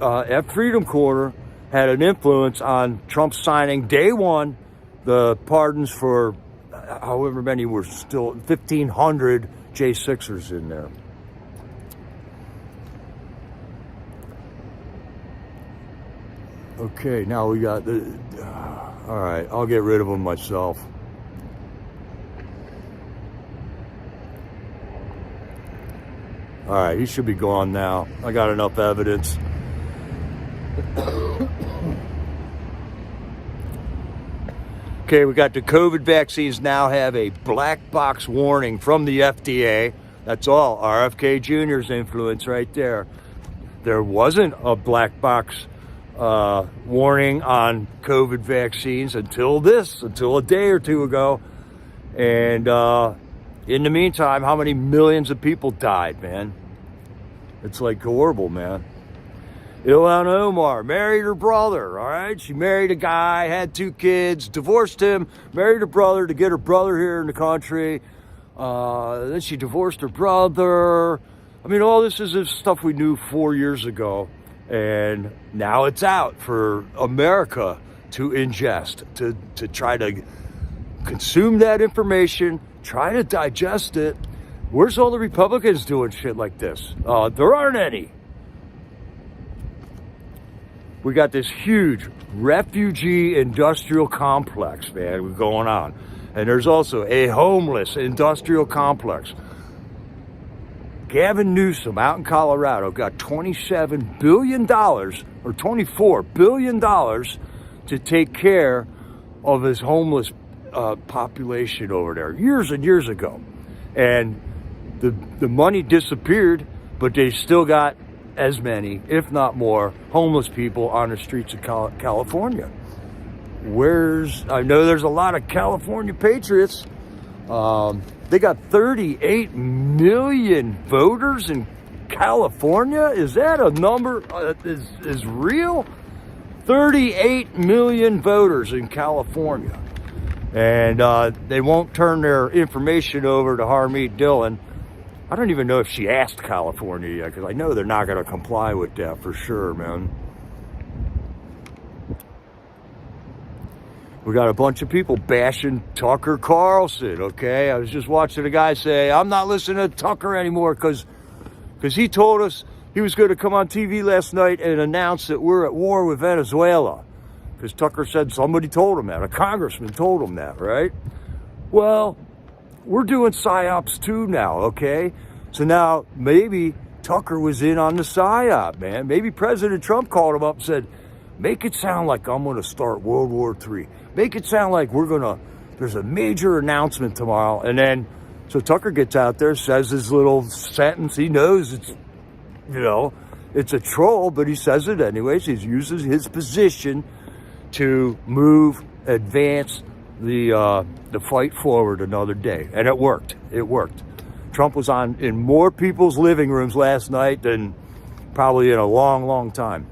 at Freedom Corner had an influence on Trump signing day one the pardons for however many were still, 1,500 J6ers in there. Okay, now we got the... all right, I'll get rid of them myself. All right, he should be gone now. I got enough evidence. Okay, we got the COVID vaccines now have a black box warning from the FDA. That's all. RFK Jr.'s influence right there. There wasn't a black box warning on COVID vaccines until a day or two ago. And in the meantime, how many millions of people died, man? It's like horrible, man. Ilhan Omar married her brother, all right? She married a guy, had 2 kids, divorced him, married her brother to get her brother here in the country. Then she divorced her brother. I mean, all this is stuff we knew 4 years ago. And now it's out for America to ingest, to try to consume that information, try to digest it. Where's all the Republicans doing shit like this? There aren't any. We got this huge refugee industrial complex, man, going on. And there's also a homeless industrial complex. Gavin Newsom out in Colorado got $27 billion or $24 billion to take care of his homeless population over there years and years ago. And the money disappeared, but they still got as many, if not more, homeless people on the streets of California. I know there's a lot of California patriots. They got 38 million voters in California. Is that a number is real? 38 million voters in California. And they won't turn their information over to Harmeet Dillon. I don't even know if she asked California yet, because I know they're not going to comply with that for sure, man. We got a bunch of people bashing Tucker Carlson, okay? I was just watching a guy say, I'm not listening to Tucker anymore because he told us he was going to come on TV last night and announce that we're at war with Venezuela. Because Tucker said somebody told him that. A congressman told him that, right? Well, we're doing Psyops too now, okay? So now maybe Tucker was in on the Psyop, man. Maybe President Trump called him up and said, make it sound like I'm going to start World War III. Make it sound like there's a major announcement tomorrow. And then, so Tucker gets out there, says his little sentence. He knows it's a troll, but he says it anyways. He uses his position to advance the fight forward another day. And it worked. It worked. Trump was in more people's living rooms last night than probably in a long, long time.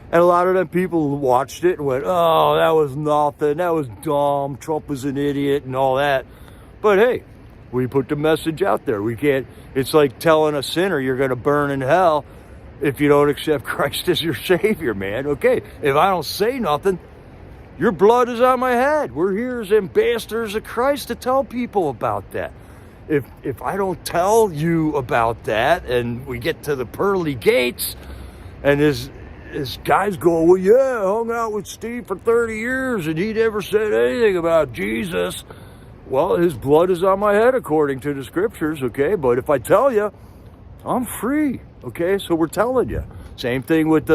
And a lot of them people watched it and went, oh, that was nothing. That was dumb. Trump was an idiot and all that. But hey, we put the message out there. We can't, it's like telling a sinner you're going to burn in hell if you don't accept Christ as your Savior, man. Okay, if I don't say nothing, your blood is on my head. We're here as ambassadors of Christ to tell people about that. If I don't tell you about that and we get to the pearly gates and his guys go, well, yeah, I hung out with Steve for 30 years and he never said anything about Jesus. Well, his blood is on my head according to the scriptures, okay? But if I tell you, I'm free, okay? So we're telling you. Same thing with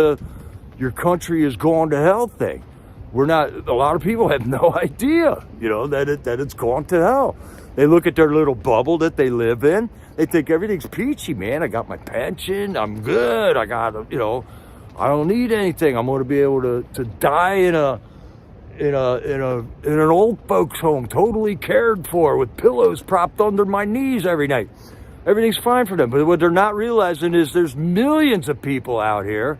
your country is going to hell thing. A lot of people have no idea, that it's gone to hell. They look at their little bubble that they live in. They think everything's peachy, man. I got my pension. I'm good. I got, I don't need anything. I'm going to be able to die in an old folks home, totally cared for, with pillows propped under my knees every night. Everything's fine for them. But what they're not realizing is there's millions of people out here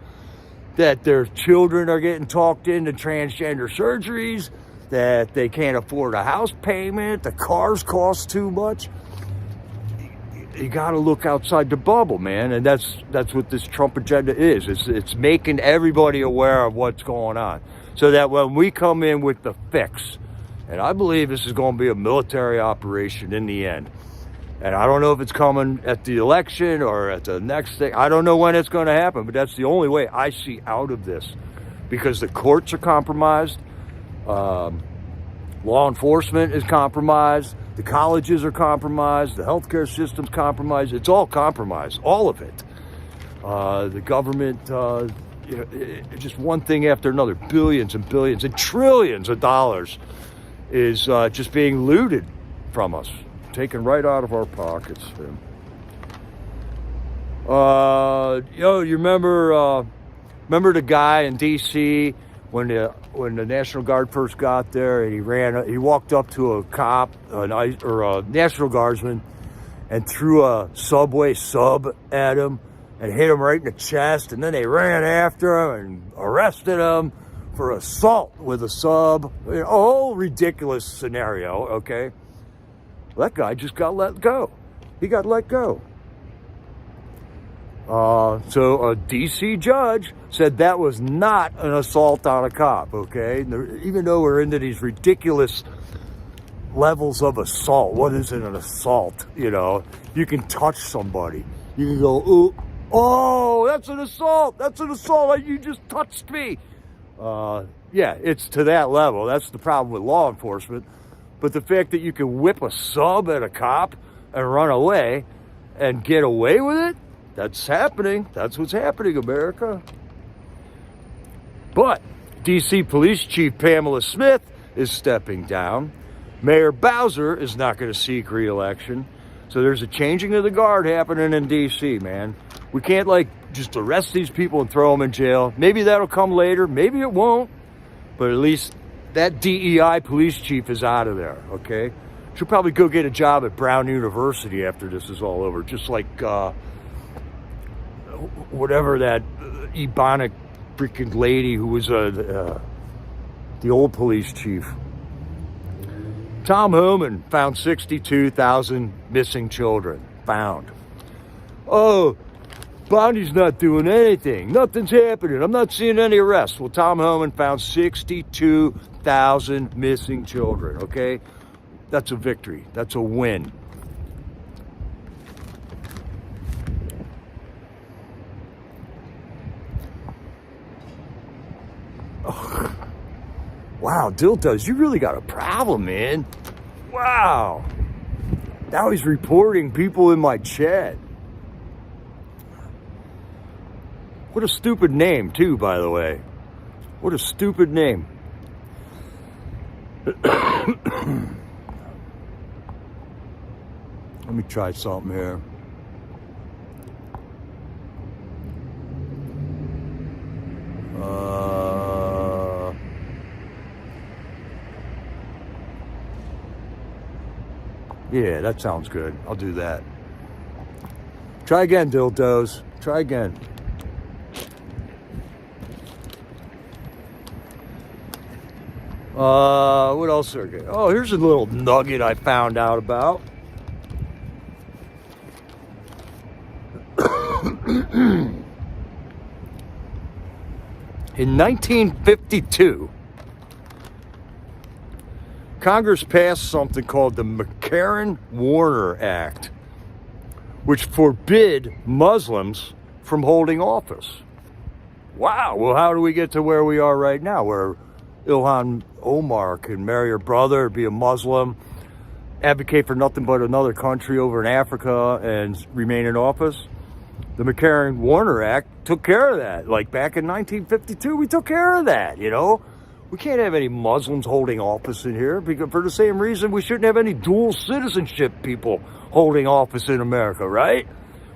that their children are getting talked into transgender surgeries, that they can't afford a house payment, the cars cost too much. You got to look outside the bubble, man, and that's what this Trump agenda is. It's making everybody aware of what's going on, so that when we come in with the fix, and I believe this is going to be a military operation in the end, and I don't know if it's coming at the election or at the next thing. I don't know when it's going to happen, but that's the only way I see out of this, because the courts are compromised, law enforcement is compromised. The colleges are compromised. The healthcare system's compromised. It's all compromised, all of it. The government, just one thing after another, billions and billions and trillions of dollars is just being looted from us, taken right out of our pockets. You remember the guy in D.C. when the National Guard first got there, and he walked up to a cop, or a National Guardsman, and threw a Subway sub at him, and hit him right in the chest, and then they ran after him and arrested him for assault with a sub. A whole ridiculous scenario, okay? That guy just got let go. He got let go. So a DC judge said that was not an assault on a cop, okay? Even though we're into these ridiculous levels of assault, what is it, an assault? You know, you can touch somebody. You can go, ooh, oh, that's an assault. That's an assault. You just touched me. Yeah, it's to that level. That's the problem with law enforcement. But the fact that you can whip a sub at a cop and run away and get away with it, that's happening. That's what's happening, America. But DC Police Chief Pamela Smith is stepping down. Mayor Bowser is not going to seek re-election. So there's a changing of the guard happening in DC, man. We can't, like, just arrest these people and throw them in jail. Maybe that'll come later. Maybe it won't. But at least that DEI police chief is out of there, okay? She'll probably go get a job at Brown University after this is all over. Just like whatever that Ebonic freaking lady who was the old police chief. Tom Homan found 62,000 missing children. Found. Oh, Bondi's not doing anything. Nothing's happening. I'm not seeing any arrests. Well, Tom Homan found 62,000 missing children, okay? That's a victory. That's a win. Oh. Wow, Dildos, you really got a problem, man. Wow. Now he's reporting people in my chat. What a stupid name, too, by the way. What a stupid name. Let me try something here. Yeah, that sounds good. I'll do that. Try again, Dildos. Try again. What else are good? Oh, here's a little nugget I found out about. In 1952, Congress passed something called the McCarran-Warner Act, which forbid Muslims from holding office. Wow, well, how do we get to where we are right now, where Ilhan Omar can marry her brother, be a Muslim, advocate for nothing but another country over in Africa, and remain in office? The McCarran-Warner Act took care of that. Like back in 1952, we took care of that, you know? We can't have any Muslims holding office in here because for the same reason we shouldn't have any dual citizenship people holding office in America, right?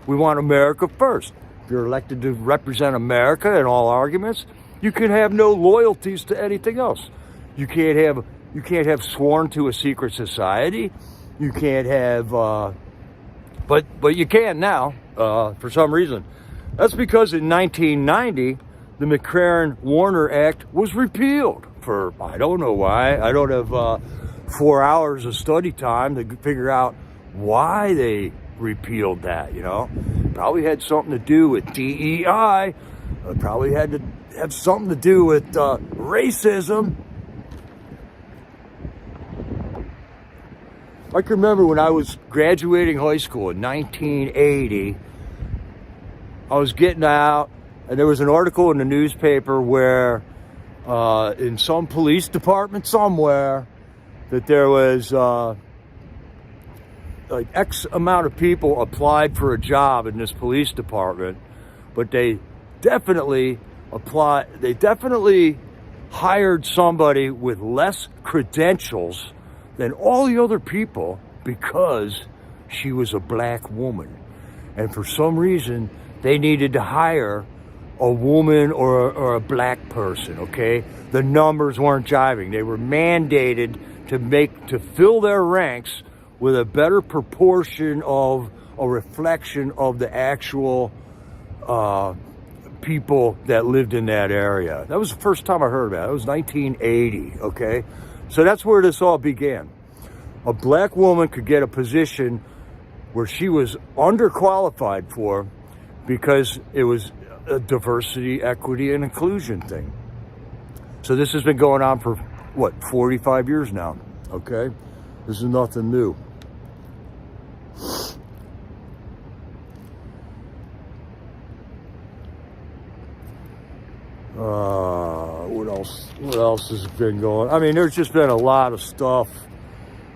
We want America first. If you're elected to represent America in all arguments, you can have no loyalties to anything else. You can't have sworn to a secret society. You can't have, but you can now, for some reason. That's because in 1990, the McCarran-Warner Act was repealed for, I don't know why. I don't have 4 hours of study time to figure out why they repealed that, you know. Probably had something to do with DEI. Probably had to have something to do with racism. I can remember when I was graduating high school in 1980, I was getting out, and there was an article in the newspaper where in some police department somewhere that there was like X amount of people applied for a job in this police department, but they definitely hired somebody with less credentials than all the other people because she was a black woman. And for some reason, they needed to hire a woman or a black person, okay? The numbers weren't jiving. They were mandated to fill their ranks with a better proportion of a reflection of the actual people that lived in that area. That was the first time I heard about it. It was 1980, okay? So that's where this all began. A black woman could get a position where she was underqualified for because it was a diversity, equity, and inclusion thing. So this has been going on for, 45 years now, okay? This is nothing new. What else has been going? I mean, there's just been a lot of stuff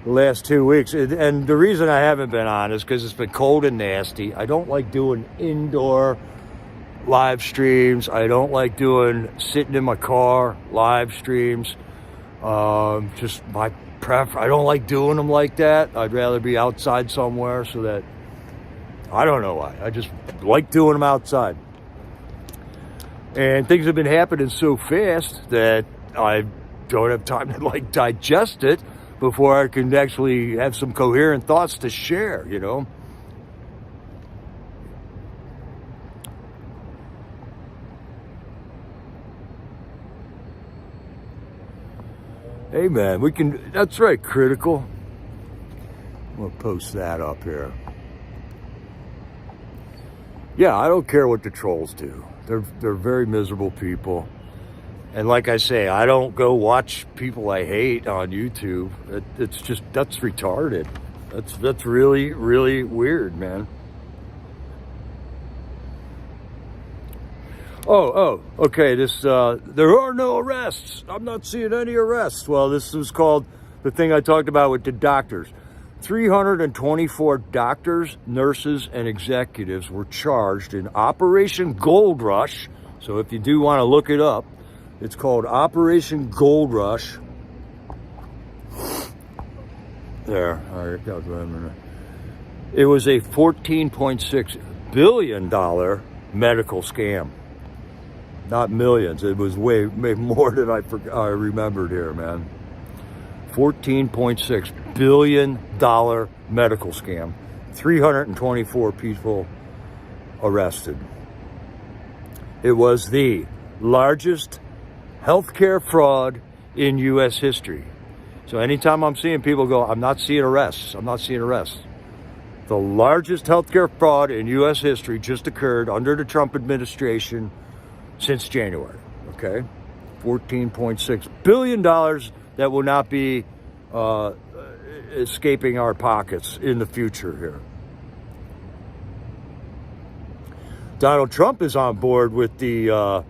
the last 2 weeks. And the reason I haven't been on is because it's been cold and nasty. I don't like doing indoor live streams. I don't like doing sitting in my car live streams. Just my preference. I don't like doing them like that. I'd rather be outside somewhere so that, I don't know why. I just like doing them outside. And things have been happening so fast that I don't have time to digest it before I can actually have some coherent thoughts to share, you know. Hey man, that's right, Critical. I'm gonna post that up here. Yeah, I don't care what the trolls do. They're very miserable people. And like I say, I don't go watch people I hate on YouTube. That's retarded. That's really, really weird, man. Oh, okay, there are no arrests. I'm not seeing any arrests. Well, this was called the thing I talked about with the doctors. 324 doctors, nurses, and executives were charged in Operation Gold Rush. So if you do want to look it up, it's called Operation Gold Rush. There, all right, it was a $14.6 billion medical scam. Not millions, it was way more than I remembered here, man. $14.6 billion medical scam. 324 people arrested. It was the largest healthcare fraud in U.S. history. So anytime I'm seeing people go, I'm not seeing arrests. The largest healthcare fraud in U.S. history just occurred under the Trump administration since January, okay? $14.6 billion that will not be escaping our pockets in the future here. Donald Trump is on board with the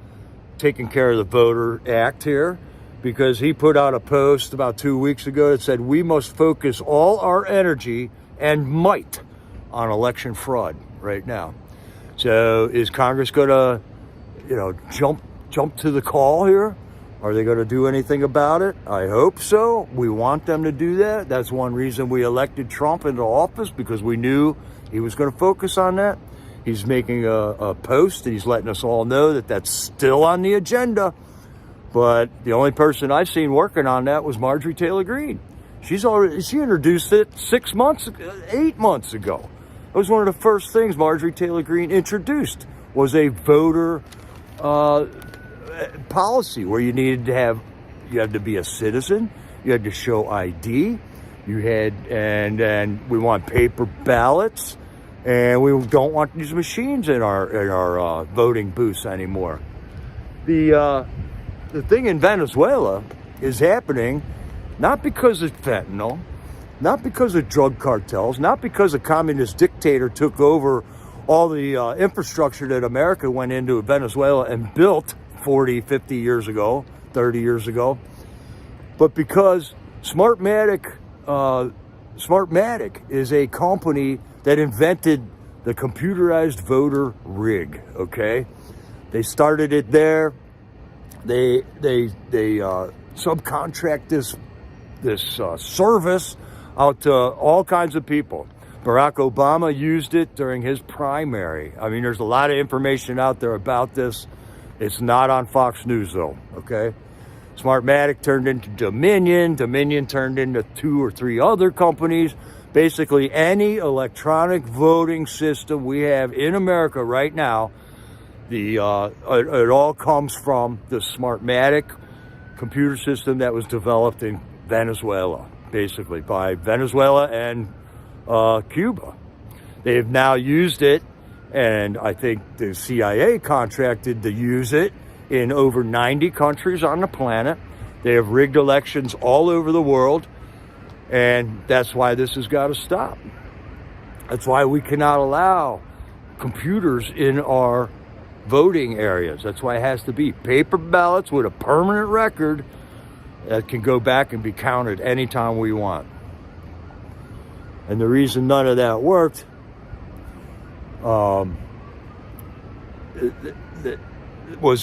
Taking Care of the Voter Act here because he put out a post about 2 weeks ago that said we must focus all our energy and might on election fraud right now. So is Congress going to, jump to the call here? Are they going to do anything about it? I hope so. We want them to do that. That's one reason we elected Trump into office, because we knew he was going to focus on that. He's making a post and he's letting us all know that that's still on the agenda. But the only person I've seen working on that was Marjorie Taylor Greene. She introduced it 8 months ago. It was one of the first things Marjorie Taylor Greene introduced, was a voter policy where you had to be a citizen, you had to show ID, and we want paper ballots, and we don't want these machines in our voting booths anymore. The thing in Venezuela is happening not because of fentanyl, not because of drug cartels, not because a communist dictator took over all the infrastructure that America went into Venezuela and built 40, 50 years ago, 30 years ago, but because Smartmatic is a company that invented the computerized voter rig, okay? They started it there. They subcontract this service out to all kinds of people. Barack Obama used it during his primary. I mean, there's a lot of information out there about this. It's not on Fox News, though, okay? Smartmatic turned into Dominion. Dominion turned into 2 or 3 other companies. Basically, any electronic voting system we have in America right now, It all comes from the Smartmatic computer system that was developed in Venezuela, basically by Venezuela and Cuba. They have now used it, and I think the CIA contracted to use it in over 90 countries on the planet. They have rigged elections all over the world, and that's why this has got to stop. That's why we cannot allow computers in our voting areas. That's why it has to be paper ballots with a permanent record that can go back and be counted anytime we want. And the reason none of that worked was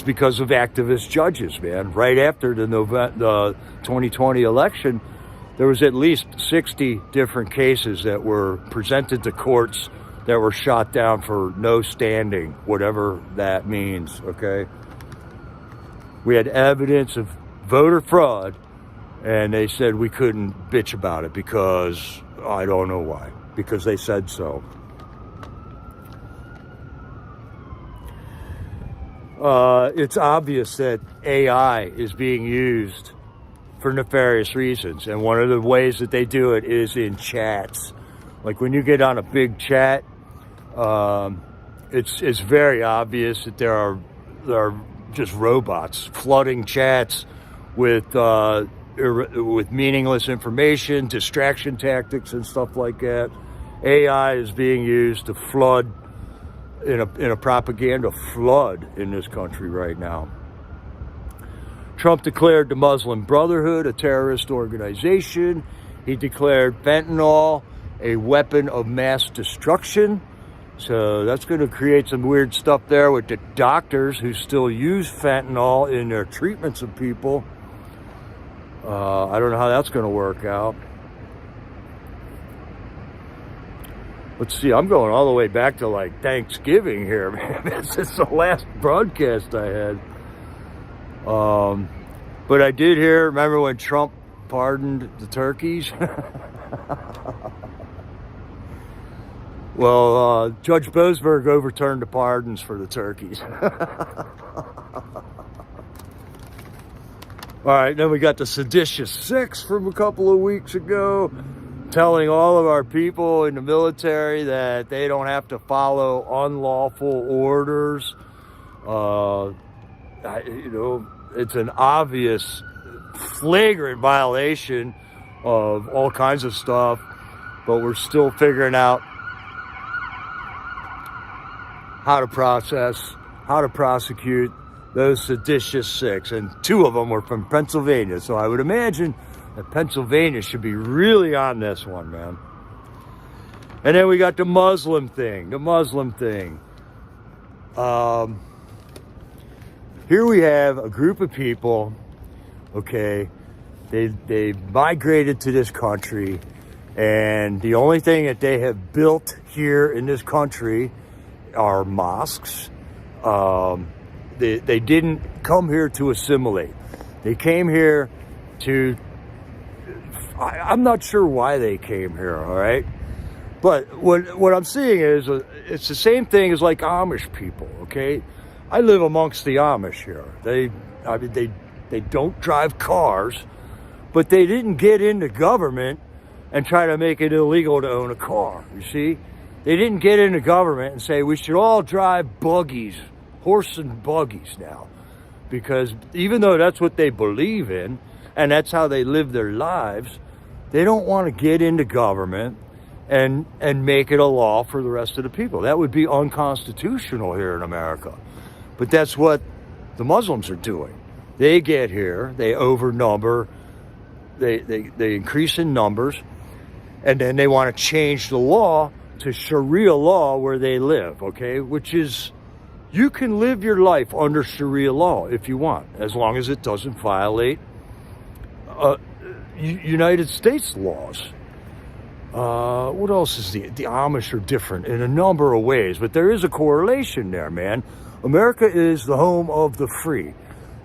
because of activist judges, man. Right after the 2020 election, there was at least 60 different cases that were presented to courts that were shot down for no standing, whatever that means, okay? We had evidence of voter fraud, and they said we couldn't bitch about it because I don't know why, because they said so. It's obvious that AI is being used for nefarious reasons, and one of the ways that they do it is in chats. Like when you get on a big chat, it's very obvious that there are just robots flooding chats with meaningless information, distraction tactics, and stuff like that. AI is being used to flood in a propaganda flood in this country right now. Trump declared the Muslim Brotherhood a terrorist organization. He declared fentanyl a weapon of mass destruction. So that's going to create some weird stuff there with the doctors who still use fentanyl in their treatments of people. I don't know how that's going to work out. Let's see, I'm going all the way back to like Thanksgiving here, man. This is the last broadcast I had. But I did hear, remember when Trump pardoned the turkeys? Well, Judge Boasberg overturned the pardons for the turkeys. All right, then we got the seditious six from a couple of weeks ago, telling all of our people in the military that they don't have to follow unlawful orders. It's an obvious, flagrant violation of all kinds of stuff, but we're still figuring out how to prosecute those seditious six. And two of them were from Pennsylvania, so I would imagine that Pennsylvania should be really on this one, man. And then we got the Muslim thing. Here we have a group of people, okay, they migrated to this country, and the only thing that they have built here in this country are mosques. They didn't come here to assimilate. They came here to, I'm not sure why they came here, all right? But what I'm seeing is it's the same thing as like Amish people, okay? I live amongst the Amish here. They don't drive cars, but they didn't get into government and try to make it illegal to own a car, you see? They didn't get into government and say we should all drive buggies, horse and buggies now. Because even though that's what they believe in, and that's how they live their lives, they don't want to get into government and make it a law for the rest of the people. That would be unconstitutional here in America. But that's what the Muslims are doing. They get here, they overnumber, they increase in numbers, and then they want to change the law to Sharia law where they live, okay? Which is, you can live your life under Sharia law if you want, as long as it doesn't violate United States laws. What else is the Amish are different in a number of ways, but there is a correlation there, man. America is the home of the free.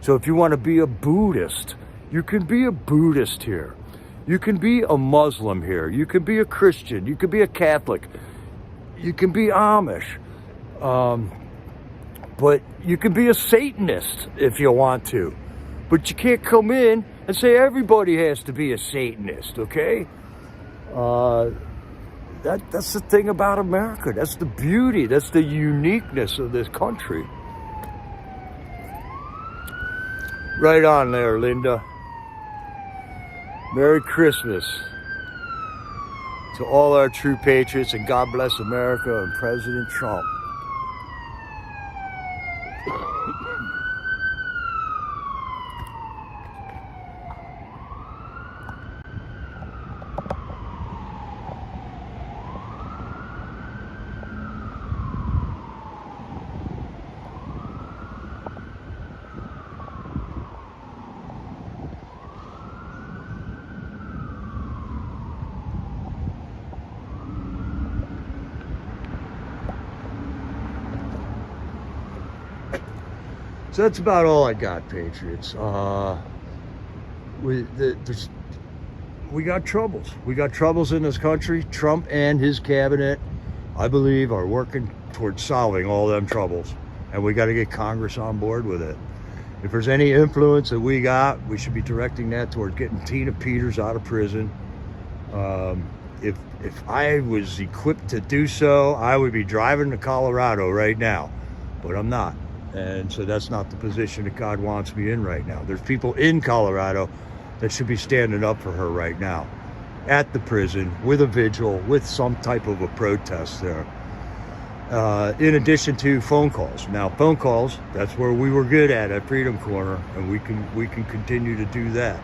So if you want to be a Buddhist, you can be a Buddhist here. You can be a Muslim here. You can be a Christian. You can be a Catholic. You can be Amish. But you can be a Satanist if you want to. But you can't come in and say everybody has to be a Satanist, okay? That's the thing about America. That's the beauty. That's the uniqueness of this country. Right on there, Linda. Merry Christmas to all our true patriots, and God bless America and President Trump. So that's about all I got, Patriots. We got troubles. We got troubles in this country. Trump and his cabinet, I believe, are working towards solving all them troubles. And we got to get Congress on board with it. If there's any influence that we got, we should be directing that toward getting Tina Peters out of prison. If I was equipped to do so, I would be driving to Colorado right now. But I'm not. And so that's not the position that God wants me in right now. There's people in Colorado that should be standing up for her right now at the prison with a vigil, with some type of a protest there. In addition to phone calls. Now, phone calls, that's where we were good at Freedom Corner, and we can continue to do that.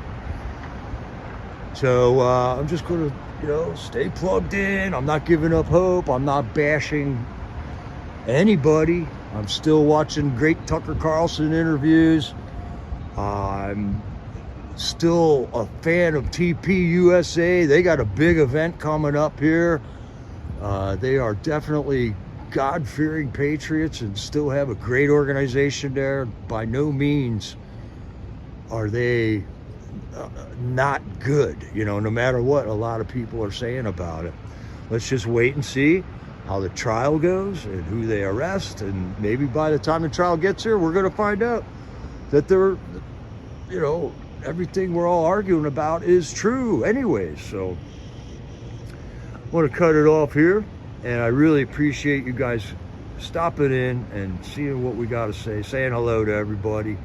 So I'm just going to, stay plugged in. I'm not giving up hope. I'm not bashing anybody. I'm still watching great Tucker Carlson interviews. I'm still a fan of TP USA. They got a big event coming up here. They are definitely God-fearing patriots and still have a great organization there. By no means are they not good, no matter what a lot of people are saying about it. Let's just wait and see how the trial goes and who they arrest, and maybe by the time the trial gets here, we're going to find out that they're, everything we're all arguing about is true anyways. So I want to cut it off here, and I really appreciate you guys stopping in and seeing what we got to say, saying hello to everybody.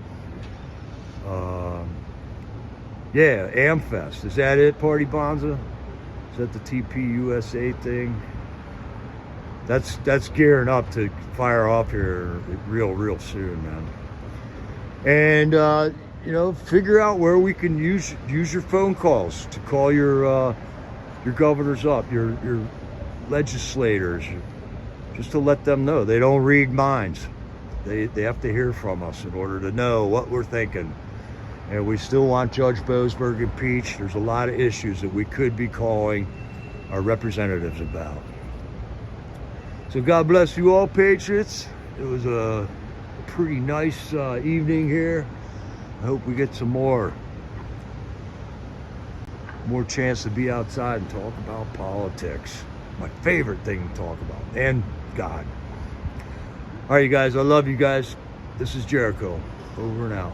Yeah, AmFest, is that it, Party Bonza? Is that the TP USA thing? That's gearing up to fire off here real soon, man. And figure out where we can use your phone calls to call your governors up, your legislators, just to let them know they don't read minds. They have to hear from us in order to know what we're thinking. And we still want Judge Boasberg impeached. There's a lot of issues that we could be calling our representatives about. So God bless you all, Patriots. It was a pretty nice evening here. I hope we get some more chance to be outside and talk about politics. My favorite thing to talk about, and God. All right, you guys, I love you guys. This is Jericho, over and out.